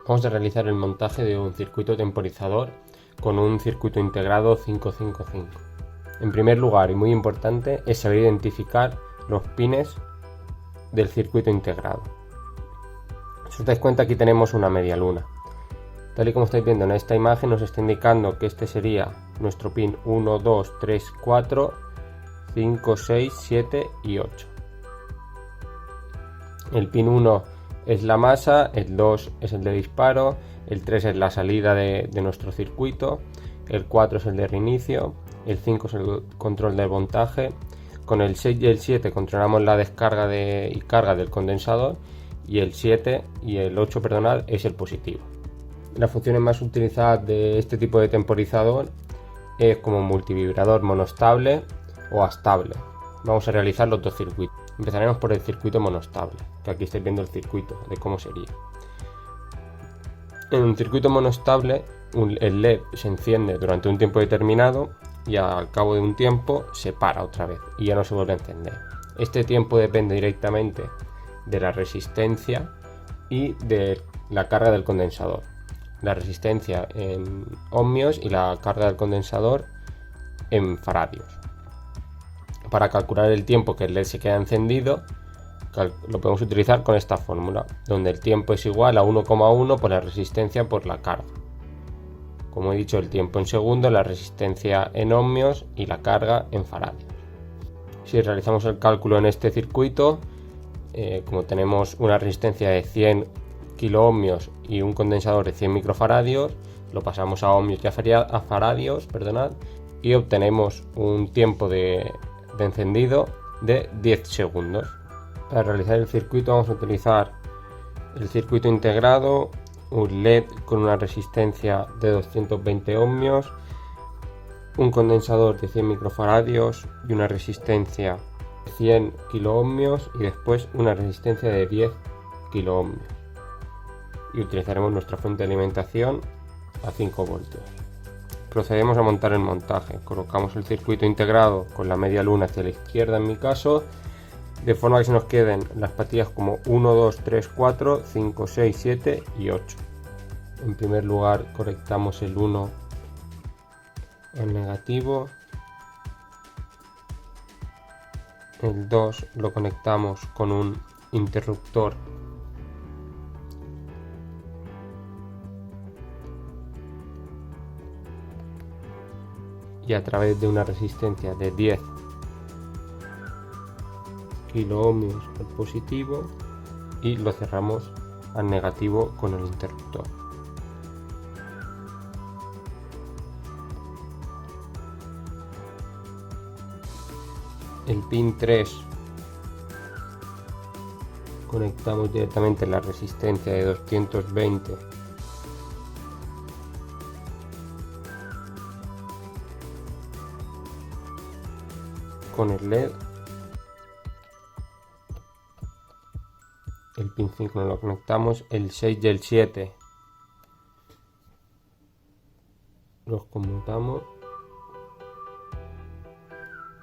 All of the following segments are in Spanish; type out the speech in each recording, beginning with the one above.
Vamos a realizar el montaje de un circuito temporizador con un circuito integrado 555. En primer lugar, y muy importante, es saber identificar los pines del circuito integrado. Si os dais cuenta, aquí tenemos una media luna. Tal y como estáis viendo en esta imagen, nos está indicando que este sería nuestro pin 1, 2, 3, 4, 5, 6, 7 y 8. El pin 1 es la masa, el 2 es el de disparo, el 3 es la salida de nuestro circuito, el 4 es el de reinicio, el 5 es el control del voltaje, con el 6 y el 7 controlamos la descarga y carga del condensador, y el 7 y el 8, perdonad, es el positivo. Las funciones más utilizadas de este tipo de temporizador es como multivibrador monostable o astable. Vamos a realizar los dos circuitos. Empezaremos por el circuito monostable, que aquí estáis viendo el circuito de cómo sería. En un circuito monostable, el LED se enciende durante un tiempo determinado y al cabo de un tiempo se para otra vez y ya no se vuelve a encender. Este tiempo depende directamente de la resistencia y de la carga del condensador. La resistencia en ohmios y la carga del condensador en faradios. Para calcular el tiempo que el LED se queda encendido, lo podemos utilizar con esta fórmula, donde el tiempo es igual a 1,1 por la resistencia por la carga. Como he dicho, el tiempo en segundos, la resistencia en ohmios y la carga en faradios. Si realizamos el cálculo en este circuito, como tenemos una resistencia de 100 kiloohmios y un condensador de 100 microfaradios, lo pasamos a ohmios y a faradios, y obtenemos un tiempo de encendido de 10 segundos. Para realizar el circuito vamos a utilizar el circuito integrado, un LED con una resistencia de 220 ohmios, un condensador de 100 microfaradios y una resistencia de 100 kiloohmios, y después una resistencia de 10 kiloohmios. Y utilizaremos nuestra fuente de alimentación a 5 voltios. Procedemos a montar el montaje. Colocamos el circuito integrado con la media luna hacia la izquierda en mi caso, de forma que se nos queden las patillas como 1, 2, 3, 4, 5, 6, 7 y 8. En primer lugar conectamos el 1 en negativo, el 2 lo conectamos con un interruptor y a través de una resistencia de 10 kiloohmios al positivo, y lo cerramos al negativo con el interruptor. El pin 3 conectamos directamente la resistencia de 220 con el LED. El pin 5 no lo conectamos, el 6 y el 7 los conmutamos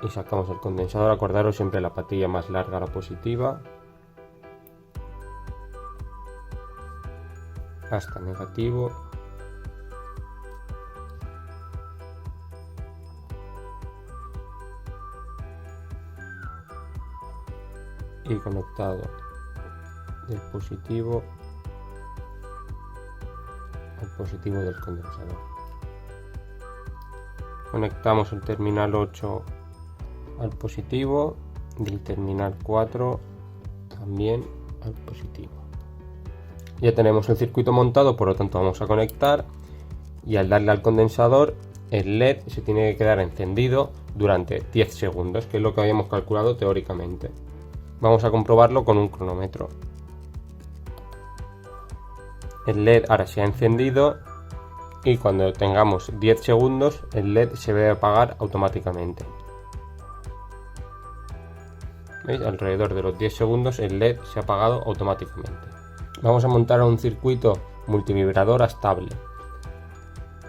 y sacamos el condensador. Acordaros siempre la patilla más larga, la positiva, hasta negativo, y conectado del positivo al positivo del condensador. Conectamos el terminal 8 al positivo y el terminal 4 también al positivo. Ya tenemos el circuito montado, por lo tanto vamos a conectar, y al darle al condensador el LED se tiene que quedar encendido durante 10 segundos, que es lo que habíamos calculado teóricamente. Vamos a comprobarlo con un cronómetro. El LED ahora se ha encendido y cuando tengamos 10 segundos el LED se debe apagar automáticamente. ¿Veis? Alrededor de los 10 segundos el LED se ha apagado automáticamente. Vamos a montar un circuito multivibrador estable.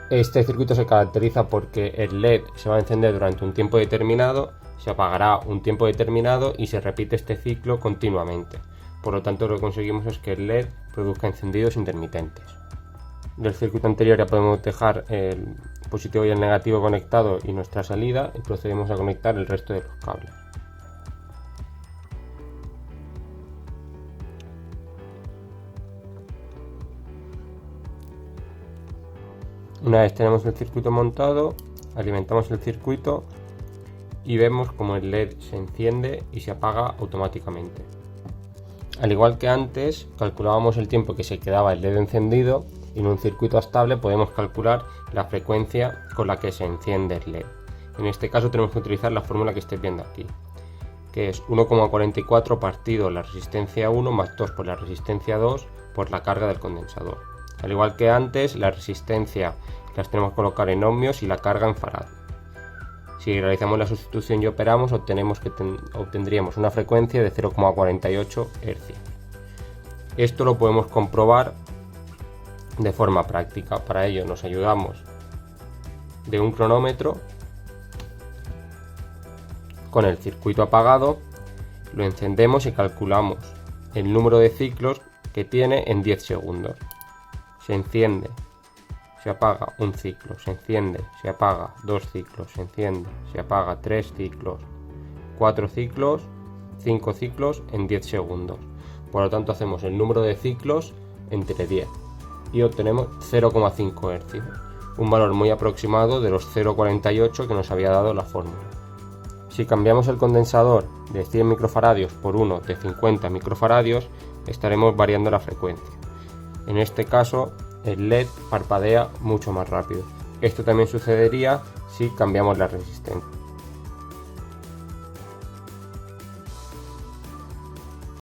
Este circuito se caracteriza porque el LED se va a encender durante un tiempo determinado, se apagará un tiempo determinado y se repite este ciclo continuamente. Por lo tanto, lo que conseguimos es que el LED produzca encendidos intermitentes. Del circuito anterior ya podemos dejar el positivo y el negativo conectado y nuestra salida, y procedemos a conectar el resto de los cables. Una vez tenemos el circuito montado, alimentamos el circuito y vemos como el LED se enciende y se apaga automáticamente. Al igual que antes, calculábamos el tiempo que se quedaba el LED encendido, y en un circuito estable podemos calcular la frecuencia con la que se enciende el LED. En este caso tenemos que utilizar la fórmula que estáis viendo aquí, que es 1,44 partido la resistencia 1 más 2 por la resistencia 2 por la carga del condensador. Al igual que antes, la resistencia las tenemos que colocar en ohmios y la carga en farad. Si realizamos la sustitución y operamos, obtendríamos una frecuencia de 0,48 Hz. Esto lo podemos comprobar de forma práctica. Para ello nos ayudamos de un cronómetro con el circuito apagado, lo encendemos y calculamos el número de ciclos que tiene en 10 segundos. Se enciende, se apaga un ciclo, se enciende, se apaga 2 ciclos, se enciende, se apaga 3 ciclos, 4 ciclos, 5 ciclos en 10 segundos. Por lo tanto, hacemos el número de ciclos entre 10 y obtenemos 0,5 Hz, un valor muy aproximado de los 0,48 que nos había dado la fórmula. Si cambiamos el condensador de 100 microfaradios por uno de 50 microfaradios, estaremos variando la frecuencia. En este caso, el LED parpadea mucho más rápido. Esto también sucedería si cambiamos la resistencia.